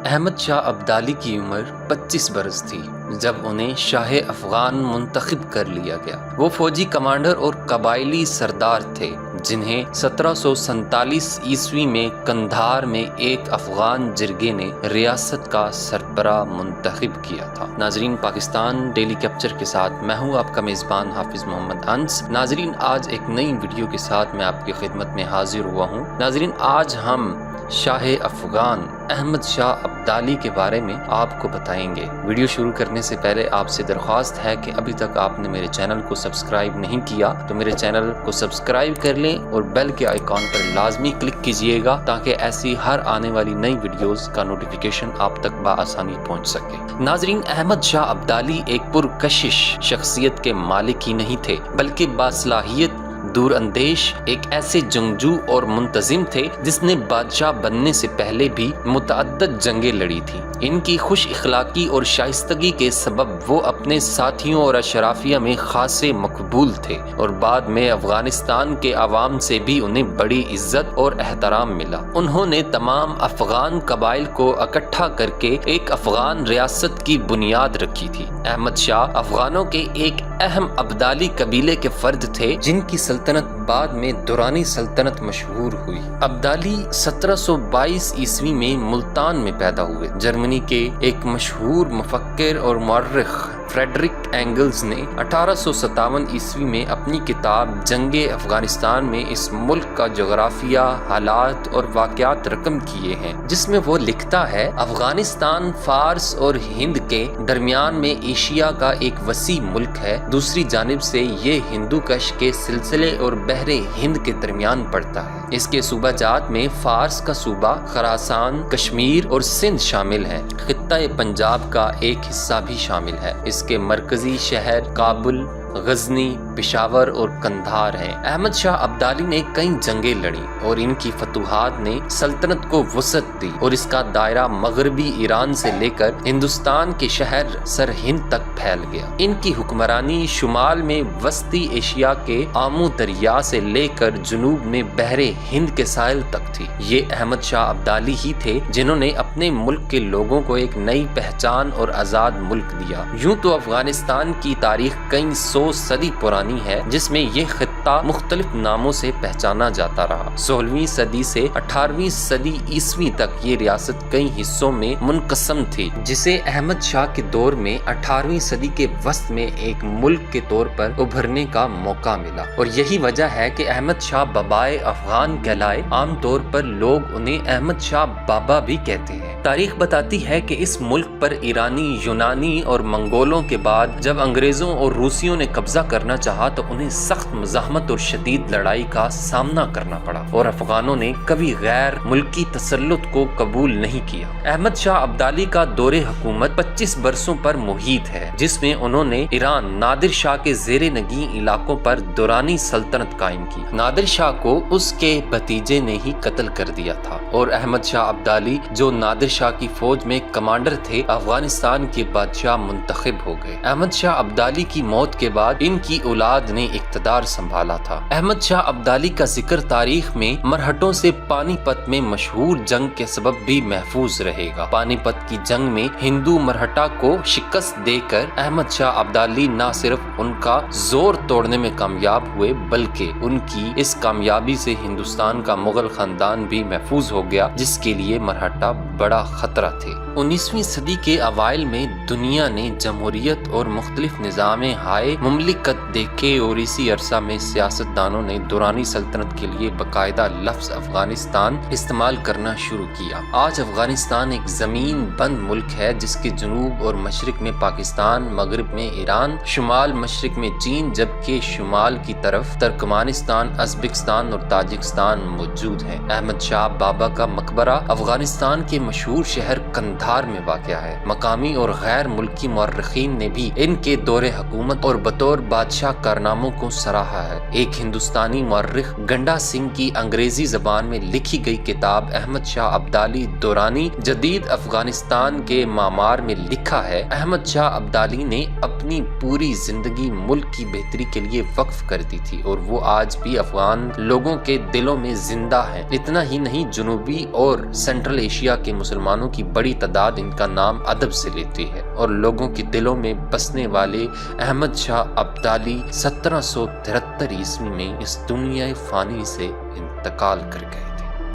احمد شاہ ابدالی کی عمر 25 برس تھی جب انہیں شاہ افغان منتخب کر لیا گیا۔ وہ فوجی کمانڈر اور قبائلی سردار تھے جنہیں 1747 عیسوی میں قندھار میں ایک افغان جرگے نے ریاست کا سربراہ منتخب کیا تھا۔ ناظرین، پاکستان ڈیلی کیپچر کے ساتھ میں ہوں آپ کا میزبان حافظ محمد انس۔ ناظرین، آج ایک نئی ویڈیو کے ساتھ میں آپ کی خدمت میں حاضر ہوا ہوں۔ ناظرین، آج ہم شاہ افغان احمد شاہ ابدالی کے بارے میں آپ کو بتائیں گے۔ ویڈیو شروع کرنے سے پہلے آپ سے درخواست ہے کہ ابھی تک آپ نے میرے چینل کو سبسکرائب نہیں کیا تو میرے چینل کو سبسکرائب کر لیں اور بیل کے آئیکن پر لازمی کلک کیجئے گا تاکہ ایسی ہر آنے والی نئی ویڈیوز کا نوٹیفیکیشن آپ تک بآسانی پہنچ سکے۔ ناظرین، احمد شاہ ابدالی ایک پرکشش شخصیت کے مالک ہی نہیں تھے بلکہ باصلاحیت دور اندیش ایک ایسے جنگجو اور منتظم تھے جس نے بادشاہ بننے سے پہلے بھی متعدد جنگیں لڑی تھیں۔ ان کی خوش اخلاقی اور شائستگی کے سبب وہ اپنے ساتھیوں اور اشرافیہ میں خاصے مقبول تھے اور بعد میں افغانستان کے عوام سے بھی انہیں بڑی عزت اور احترام ملا۔ انہوں نے تمام افغان قبائل کو اکٹھا کر کے ایک افغان ریاست کی بنیاد رکھی تھی۔ احمد شاہ افغانوں کے ایک اہم ابدالی قبیلے کے فرد تھے جن کی سلطنت بعد میں دورانی سلطنت مشہور ہوئی۔ ابدالی 1722 عیسوی میں ملتان میں پیدا ہوئے۔ جرمنی کے ایک مشہور مفکر اور مورخ فریڈرک اینگلز نے 1857 عیسوی میں اپنی کتاب جنگ افغانستان میں اس ملک کا جغرافیہ، حالات اور واقعات رقم کیے ہیں، جس میں وہ لکھتا ہے: افغانستان فارس اور ہند کے درمیان میں ایشیا کا ایک وسیع ملک ہے۔ دوسری جانب سے یہ ہندو کش کے سلسلے اور بحر ہند کے درمیان پڑتا ہے۔ اس کے صوبہ جات میں فارس کا صوبہ، خراسان، کشمیر اور سندھ شامل ہیں۔ خطہ پنجاب کا ایک حصہ بھی شامل ہے۔ اس کے مرکزی شہر کابل، غزنی، پشاور اور قندھار ہیں۔ احمد شاہ ابدالی نے کئی جنگیں لڑیں اور ان کی فتوحات نے سلطنت کو وسعت دی اور اس کا دائرہ مغربی ایران سے لے کر ہندوستان کے شہر سرہند تک پھیل گیا۔ ان کی حکمرانی شمال میں وسطی ایشیا کے آمو دریا سے لے کر جنوب میں بحر ہند کے ساحل تک تھی۔ یہ احمد شاہ ابدالی ہی تھے جنہوں نے اپنے ملک کے لوگوں کو ایک نئی پہچان اور آزاد ملک دیا۔ یوں تو افغانستان کی تاریخ کئی سو صدی پرانی ہے جس میں یہ خطہ مختلف ناموں سے پہچانا جاتا رہا۔ 16ویں صدی سے 18ویں صدی عیسوی تک یہ ریاست کئی حصوں میں منقسم تھی، جسے احمد شاہ کے دور میں 18ویں صدی کے وسط میں ایک ملک کے طور پر ابھرنے کا موقع ملا، اور یہی وجہ ہے کہ احمد شاہ بابائے افغان کہلائے۔ عام طور پر لوگ انہیں احمد شاہ بابا بھی کہتے ہیں۔ تاریخ بتاتی ہے کہ اس ملک پر ایرانی، یونانی اور منگولوں کے بعد جب انگریزوں اور روسیوں نے قبضہ کرنا چاہا تو انہیں سخت مزاحمت اور شدید لڑائی کا سامنا کرنا پڑا، اور افغانوں نے کبھی غیر ملکی تسلط کو قبول نہیں کیا۔ احمد شاہ ابدالی کا دور حکومت 25 برسوں پر محیط ہے، جس میں انہوں نے ایران نادر شاہ کے زیر نگین علاقوں پر دورانی سلطنت قائم کی۔ نادر شاہ کو اس کے بھتیجے نے ہی قتل کر دیا تھا، اور احمد شاہ ابدالی جو نادر شاہ کی فوج میں کمانڈر تھے، افغانستان کے بادشاہ منتخب ہو گئے۔ احمد شاہ ابدالی کی موت کے بعد ان کی اولاد نے اقتدار سنبھالا تھا۔ احمد شاہ ابدالی کا ذکر تاریخ میں مرہٹوں سے پانی پت میں مشہور جنگ کے سبب بھی محفوظ رہے گا۔ پانی پت کی جنگ میں ہندو مرہٹا کو شکست دے کر احمد شاہ ابدالی نہ صرف ان کا زور توڑنے میں کامیاب ہوئے بلکہ ان کی اس کامیابی سے ہندوستان کا مغل خاندان بھی محفوظ ہو گیا، جس کے لیے مرہٹا بڑا خطرہ تھے۔ 19ویں صدی کے اوائل میں دنیا نے جمہوریت اور مختلف نظام ہائے مملکت دیکھے، اور اسی عرصہ میں سیاستدانوں نے دورانی سلطنت کے لیے باقاعدہ لفظ افغانستان استعمال کرنا شروع کیا۔ آج افغانستان ایک زمین بند ملک ہے جس کے جنوب اور مشرق میں پاکستان، مغرب میں ایران، شمال مشرق میں چین، جبکہ شمال کی طرف ترکمانستان، ازبکستان اور تاجکستان موجود ہیں۔ احمد شاہ بابا کا مقبرہ افغانستان کے مشہور شہر قندھار میں واقع ہے۔ مقامی اور غیر ملکی مورخین نے بھی ان کے دور حکومت اور بطور بادشاہ کارناموں کو سراہا ہے۔ ایک ہندوستانی مورخ گنڈا سنگھ کی انگریزی زبان میں لکھی گئی کتاب احمد شاہ ابدالی دورانی جدید افغانستان کے معمار میں لکھا ہے: احمد شاہ ابدالی نے اپنی اپنی پوری زندگی ملک کی بہتری کے لیے وقف کر دی تھی اور وہ آج بھی افغان لوگوں کے دلوں میں زندہ ہے۔ اتنا ہی نہیں، جنوبی اور سینٹرل ایشیا کے مسلمانوں کی بڑی تعداد ان کا نام ادب سے لیتی ہے اور لوگوں کے دلوں میں بسنے والے احمد شاہ ابدالی 1773 عیسوی میں اس دنیا فانی سے انتقال کر گئے۔